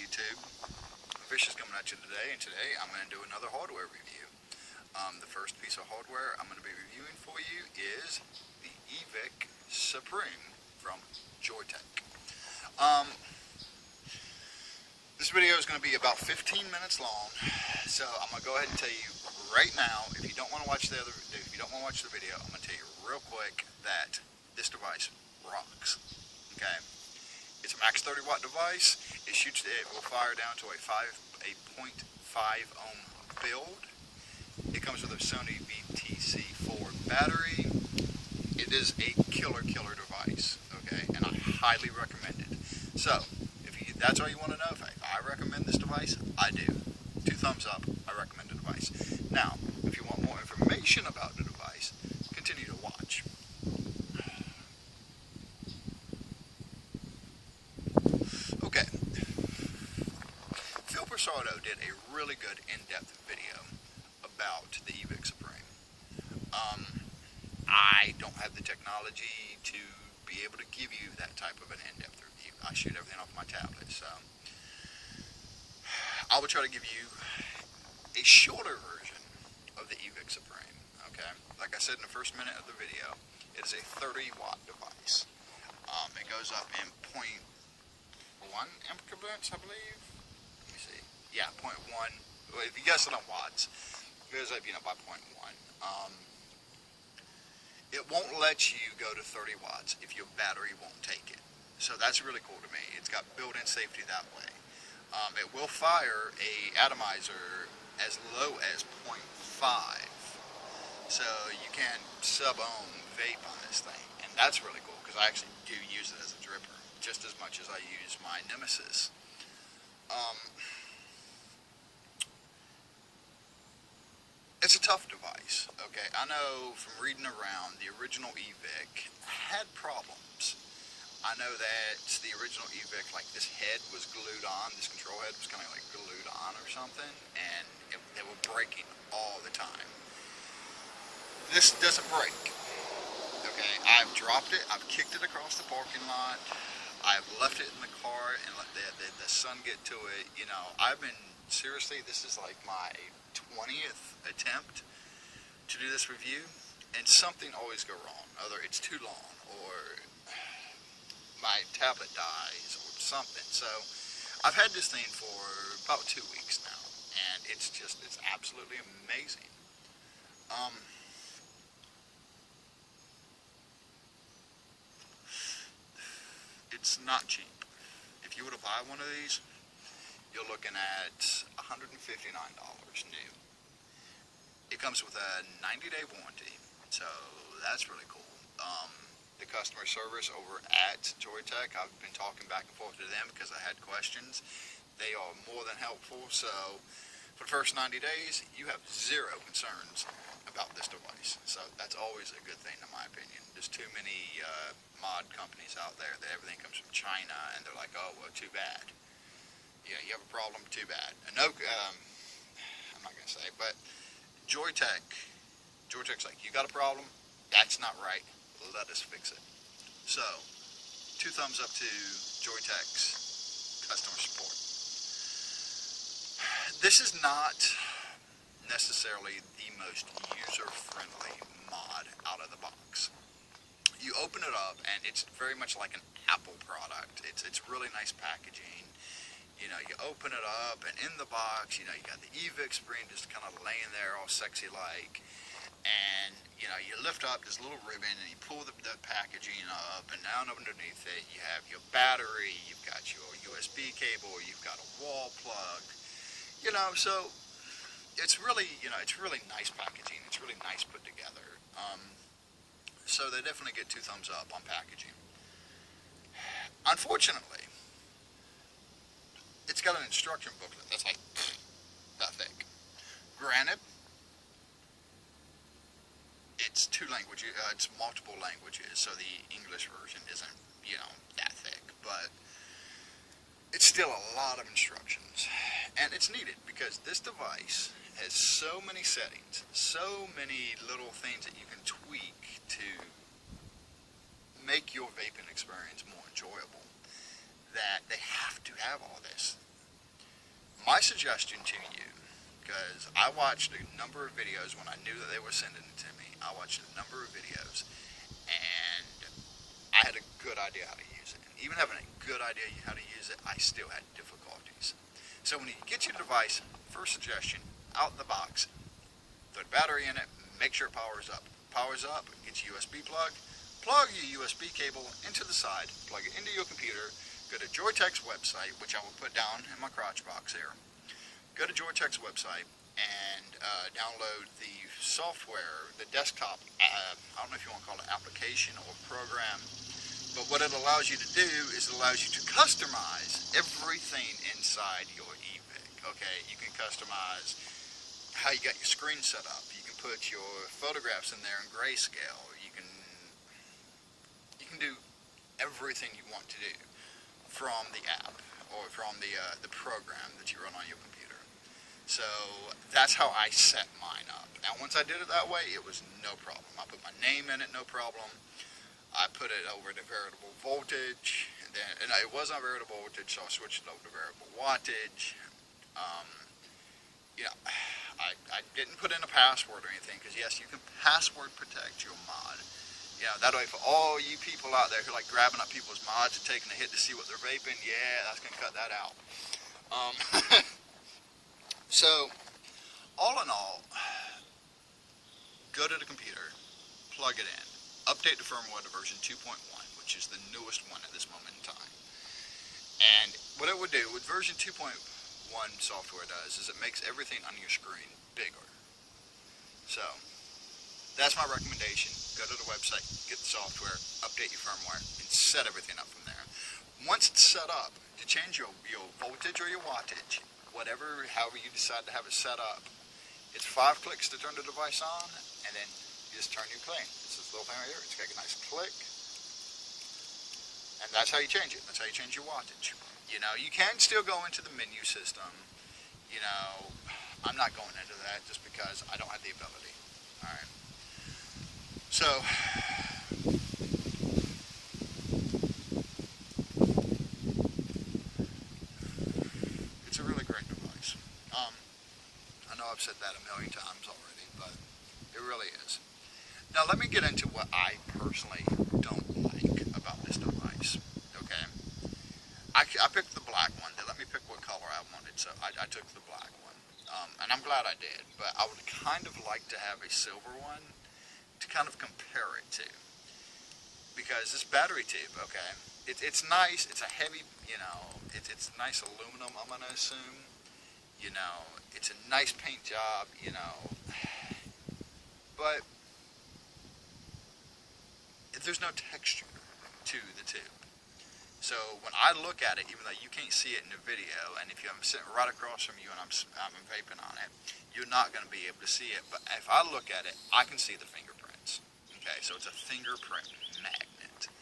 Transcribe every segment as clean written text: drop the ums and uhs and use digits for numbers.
YouTube. Fish is coming at you today, and today I'm going to do another hardware review. The first piece of hardware I'm going to be reviewing for you is the Evic Supreme from Joytech. This video is going to be about 15 minutes long, so I'm going to go ahead and tell you right now, if you don't want to watch the video, I'm going to tell you real quick that this device rocks. Okay, it's a max 30 watt device. It will fire down to a 0.5 ohm build. It comes with a Sony VTC4 battery. It is a killer device. Okay, and I highly recommend it. So, if that's all you want to know, if I recommend this device, I do. 2 thumbs up. I recommend the device. Now, if you want more information about the device, continue to watch. Okay. Phil Persardo did a really good in-depth video about the Evic Supreme. I don't have the technology to be able to give you that type of an in-depth review. I shoot everything off my tablet, so I will try to give you a shorter version of the Evic Supreme. Okay, like I said in the first minute of the video, it is a 30 watt device. It goes up in 0.1 amperes, I believe. Let me see. Yeah, 0.1. Well, if you guess it on watts, it goes up, by 0.1. It won't let you go to 30 watts if your battery won't take it. So that's really cool to me. It's got built-in safety that way. It will fire a atomizer as low as 0.5. So you can sub-ohm vape on this thing. And that's really cool because I actually do use it as a dripper just as much as I use my Nemesis. It's a tough device, okay? I know from reading around, the original Evic had problems. I know that the original Evic, like this head was glued on, this control head was kind of like glued on or something, and they were breaking all the time. This doesn't break, okay? I've dropped it, I've kicked it across the parking lot, I've left it in the car and let the sun get to it. Seriously, this is like my 20th attempt to do this review, and something always go wrong. Either it's too long, or my tablet dies, or something. So I've had this thing for about 2 weeks now, and it's absolutely amazing. It's not cheap. If you were to buy one of these, you're looking at $159 new. It comes with a 90-day warranty, so that's really cool. The customer service over at Joytech, I've been talking back and forth to them because I had questions. They are more than helpful, so for the first 90 days, you have 0 concerns about this device. So that's always a good thing in my opinion. There's too many mod companies out there that everything comes from China, and they're like, oh, well, too bad. Yeah, you have a problem, too bad. And no, I'm not going to say, but Joytech's like, you got a problem? That's not right. Let us fix it. So, 2 thumbs up to Joytech's customer support. This is not necessarily the most user-friendly mod out of the box. You open it up, and it's very much like an Apple product. It's really nice packaging. You open it up, and in the box, you got the Evic Supreme just kind of laying there all sexy-like. And, you lift up this little ribbon, and you pull the packaging up, and down underneath it, you have your battery, you've got your USB cable, you've got a wall plug. So it's really, it's really nice packaging. It's really nice put together. So they definitely get 2 thumbs up on packaging. Unfortunately, it's got an instruction booklet that's like that thick. Granted, it's 2 languages, it's multiple languages, so the English version isn't, that thick, but it's still a lot of instructions. And it's needed because this device has so many settings, so many little things that you can tweak to make your vaping experience more enjoyable, that they have to have all this. My suggestion to you, because I watched a number of videos when I knew that they were sending it to me, I watched a number of videos, and I had a good idea how to use it. And even having a good idea how to use it, I still had difficulties. So when you get your device, first suggestion, out the box, throw the battery in it, make sure it powers up. Powers up, get your USB plug, plug your USB cable into the side, plug it into your computer, go to Joytech's website, which I will put down in my crotch box here. Go to Joytech's website and download the software, the desktop, I don't know if you want to call it application or program, but what it allows you to do is it allows you to customize everything inside your Evic. Okay, you can customize how you got your screen set up. You can put your photographs in there in grayscale. You can do everything you want to do from the app or from the program that you run on your computer. So that's how I set mine up. Now once I did it that way, it was no problem. I put my name in it, no problem. I put it over to variable voltage, and it was on variable voltage, so I switched it over to variable wattage. You know, I didn't put in a password or anything, because yes, you can password protect your mod. You know, that way for all you people out there who like grabbing up people's mods and taking a hit to see what they're vaping, yeah, that's going to cut that out. So, all in all, go to the computer, plug it in, update the firmware to version 2.1, which is the newest one at this moment in time. And what it would do, what version 2.1 software does, is it makes everything on your screen bigger. So, that's my recommendation. Go to the website, get the software, update your firmware, and set everything up from there. Once it's set up, to change your voltage or your wattage, however you decide to have it set up, it's 5 clicks to turn the device on, and then you just turn your crank. It's this little thing right here. It's got a nice click, and that's how you change it. That's how you change your wattage. You know, you can still go into the menu system. You know, I'm not going into that just because I don't have the ability. All right. So, it's a really great device. I know I've said that a million times already, but it really is. Now let me get into what I personally don't like about this device. Okay, I picked the black one. They let me pick what color I wanted, so I took the black one, and I'm glad I did. But I would kind of like to have a silver one to kind of compare it to, because this battery tube, okay, it's nice. It's a heavy, you know, it's nice aluminum, I'm gonna assume. You know, it's a nice paint job, you know, but there's no texture to the tube. So when I look at it, even though you can't see it in the video, and if I'm sitting right across from you and I'm vaping on it, you're not going to be able to see it. But if I look at it, I can see the fingerprints. Okay, so it's a fingerprint magnet.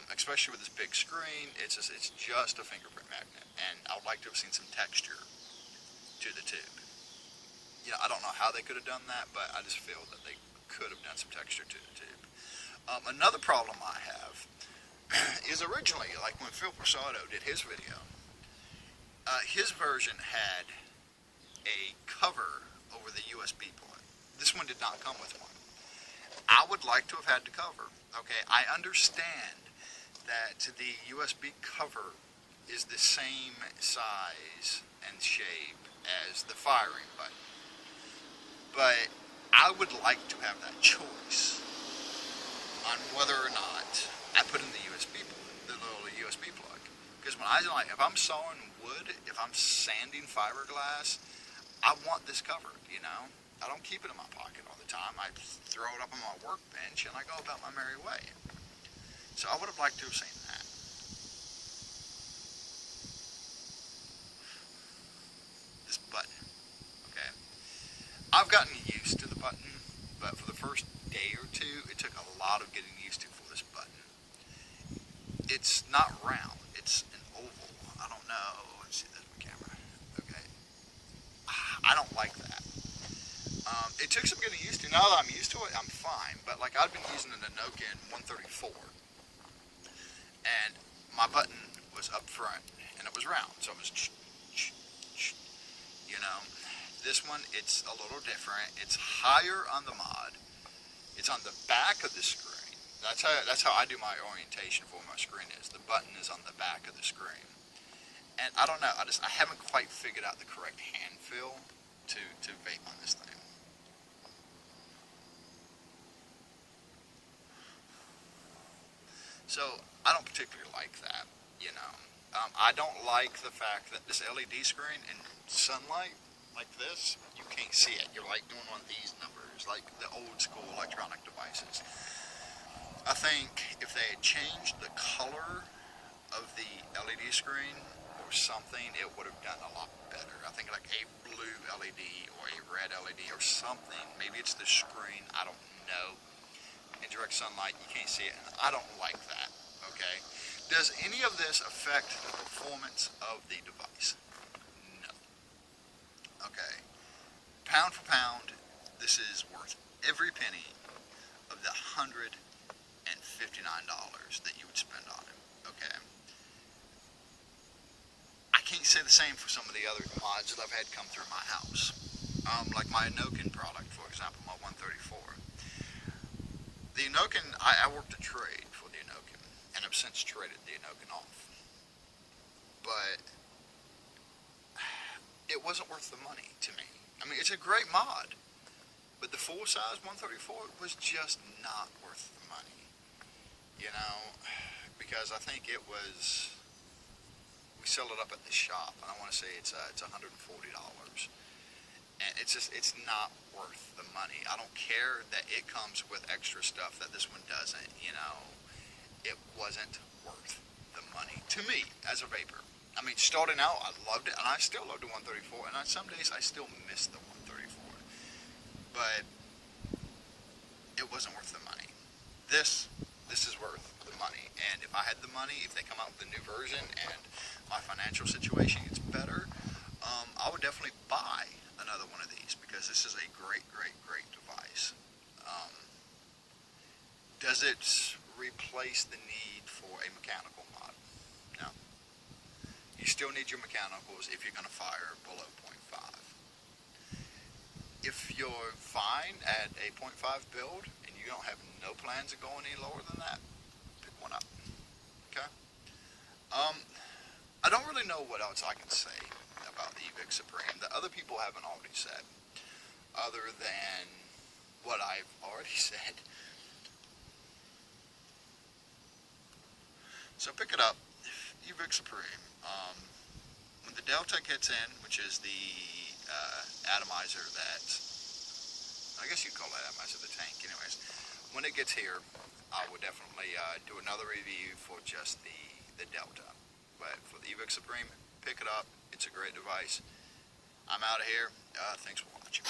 Especially with this big screen, it's just a fingerprint magnet, and I would like to have seen some texture to the tube. You know, I don't know how they could have done that, but I just feel that they could have done some texture to the tube. Another problem I have is originally, like when Phil Persado did his video, his version had a cover over the USB port. This one did not come with one. I would like to have had the cover. Okay, I understand that the USB cover is the same size and shape as the firing button, but I would like to have that choice on whether or not I put in the USB plug, the little USB plug. Because when if I'm sawing wood, if I'm sanding fiberglass, I want this covered, you know. I don't keep it in my pocket all the time. I throw it up on my workbench and I go about my merry way. So I would have liked to have seen that. This button, okay. I've gotten used to the button, but for the first day or two, it took a lot of getting used to for this button. It's not round, it's an oval. I don't know, let's see that on camera. Okay, I don't like that. It took some getting used to. Now that I'm used to it, I'm fine, but like I've been using an Nokia 134, and my button was up front, and it was round, so it was you know. This one, it's a little different. It's higher on the mod. It's on the back of the screen. That's how I do my orientation for where my screen is. The button is on the back of the screen. And I don't know, I haven't quite figured out the correct hand feel to vape on this thing. So I don't particularly like that, you know. I don't like the fact that this LED screen in sunlight like this, you can't see it. You're like doing one of these numbers, like the old school electronic devices. I think if they had changed the color of the LED screen or something, it would have done a lot better. I think like a blue LED or a red LED or something. Maybe it's the screen, I don't know. In direct sunlight, you can't see it, and I don't like that, okay? Does any of this affect the performance of the device? No. Okay. Pound for pound, this is worth every penny of the $159 that you would spend on it, okay? I can't say the same for some of the other mods that I've had come through my house. Like my Inokin product, for example, my 134. The Inokin, I worked a trade for the Inokin, and I've since traded the Inokin off. But it wasn't worth the money to me. I mean, it's a great mod, but the full-size 134 was just not worth the money. You know, because I think it was, we sell it up at the shop, and I want to say it's $140. And it's not worth the money. I don't care that it comes with extra stuff that this one doesn't, you know. It wasn't worth the money to me as a vapor. I mean, starting out, I loved it, and I still love the 134, and on some days I still miss the 134. But it wasn't worth the money. This is worth the money, and if I had the money, if they come out with a new version and my financial situation gets better, I would definitely buy another one of these, because this is a great device. Does it replace the need for a mechanical mod? No. You still need your mechanicals if you're going to fire below 0.5. If you're fine at a 0.5 build and you don't have no plans of going any lower than that, pick one up. Okay? I don't really know what else I can say about the Evic Supreme that other people haven't already said, other than what I've already said. So pick it up, Evic Supreme. When the Delta gets in, which is the atomizer that, I guess you'd call that atomizer the tank, anyways. When it gets here, I would definitely do another review for just the Delta. But for the Evic Supreme, pick it up. It's a great device. I'm out of here. Thanks for watching.